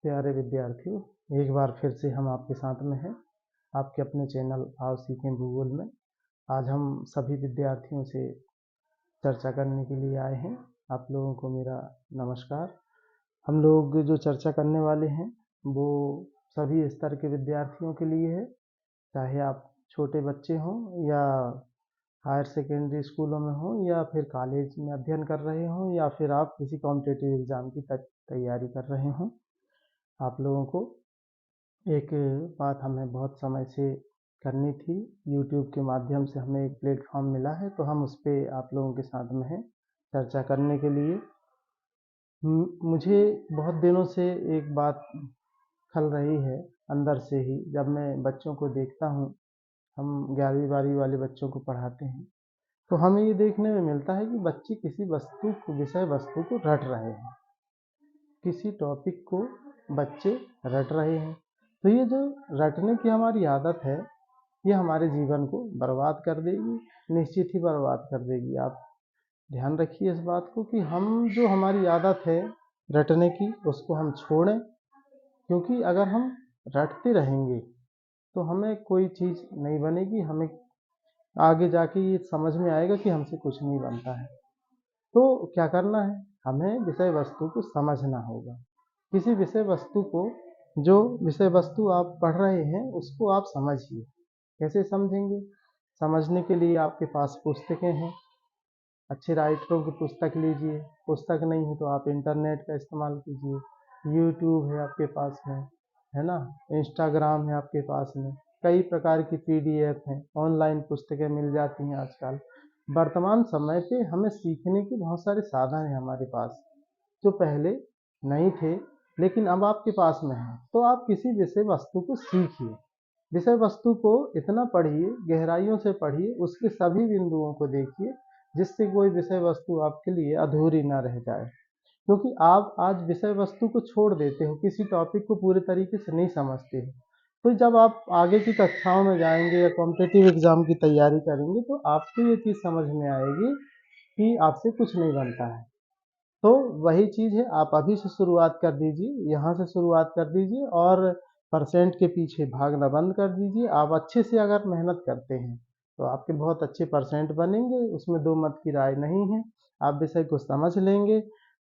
प्यारे विद्यार्थियों, एक बार फिर से हम आपके साथ में हैं, आपके अपने चैनल आओ सीखें भूगोल में। आज हम सभी विद्यार्थियों से चर्चा करने के लिए आए हैं। आप लोगों को मेरा नमस्कार। हम लोग जो चर्चा करने वाले हैं वो सभी स्तर के विद्यार्थियों के लिए है, चाहे आप छोटे बच्चे हों या हायर सेकेंडरी स्कूलों में हों या फिर कॉलेज में अध्ययन कर रहे हों या फिर आप किसी कॉम्पिटिटिव एग्ज़ाम की तैयारी कर रहे हों। आप लोगों को एक बात हमें बहुत समय से करनी थी। यूट्यूब के माध्यम से हमें एक प्लेटफॉर्म मिला है, तो हम उस पर आप लोगों के साथ में हैं चर्चा करने के लिए। मुझे बहुत दिनों से एक बात खल रही है अंदर से ही। जब मैं बच्चों को देखता हूँ, हम 11वीं 12वीं वाले बच्चों को पढ़ाते हैं, तो हमें ये देखने में मिलता है कि बच्चे किसी वस्तु को, विषय वस्तु को रट रहे हैं, किसी टॉपिक को बच्चे रट रहे हैं। तो ये जो रटने की हमारी आदत है, ये हमारे जीवन को बर्बाद कर देगी, निश्चित ही बर्बाद कर देगी। आप ध्यान रखिए इस बात को कि हम जो हमारी आदत है रटने की, उसको हम छोड़ें, क्योंकि अगर हम रटते रहेंगे तो हमें कोई चीज़ नहीं बनेगी। हमें आगे जाके ये समझ में आएगा कि हमसे कुछ नहीं बनता है। तो क्या करना है, हमें विषय वस्तु को समझना होगा। किसी विषय वस्तु को, जो विषय वस्तु आप पढ़ रहे हैं उसको आप समझिए। कैसे समझेंगे? समझने के लिए आपके पास पुस्तकें हैं, अच्छे राइटरों की पुस्तक लीजिए। पुस्तक नहीं है तो आप इंटरनेट का इस्तेमाल कीजिए। यूट्यूब है आपके पास में, है ना, इंस्टाग्राम है आपके पास में, कई प्रकार की पीडीएफ हैं, ऑनलाइन पुस्तकें मिल जाती हैं आजकल। वर्तमान समय पे हमें सीखने के बहुत सारे साधन हैं हमारे पास, जो पहले नहीं थे लेकिन अब आपके पास में है। तो आप किसी विषय वस्तु को सीखिए, विषय वस्तु को इतना पढ़िए, गहराइयों से पढ़िए, उसके सभी बिंदुओं को देखिए, जिससे कोई विषय वस्तु आपके लिए अधूरी ना रह जाए। क्योंकि आप आज विषय वस्तु को छोड़ देते हो, किसी टॉपिक को पूरे तरीके से नहीं समझते हो, तो जब आप आगे की कक्षाओं में जाएंगे या कॉम्पिटिटिव एग्जाम की तैयारी करेंगे तो आपको ये चीज़ समझ में आएगी कि आपसे कुछ नहीं बनता है। तो वही चीज़ है, आप अभी से शुरुआत कर दीजिए, यहाँ से शुरुआत कर दीजिए और परसेंट के पीछे भागना बंद कर दीजिए। आप अच्छे से अगर मेहनत करते हैं तो आपके बहुत अच्छे परसेंट बनेंगे, उसमें दो मत की राय नहीं है। आप विषय को समझ लेंगे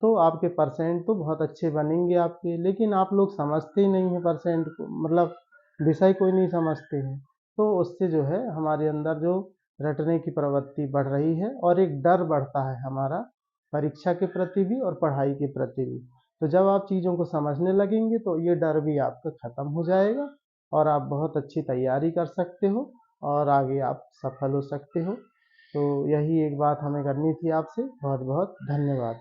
तो आपके परसेंट तो बहुत अच्छे बनेंगे आपके। लेकिन आप लोग समझते ही नहीं हैं परसेंट को, मतलब विषय कोई नहीं समझते हैं, तो उससे जो है हमारे अंदर जो रटने की प्रवृत्ति बढ़ रही है और एक डर बढ़ता है हमारा, परीक्षा के प्रति भी और पढ़ाई के प्रति भी। तो जब आप चीज़ों को समझने लगेंगे तो ये डर भी आपका ख़त्म हो जाएगा और आप बहुत अच्छी तैयारी कर सकते हो और आगे आप सफल हो सकते हो। तो यही एक बात हमें करनी थी आपसे। बहुत बहुत धन्यवाद।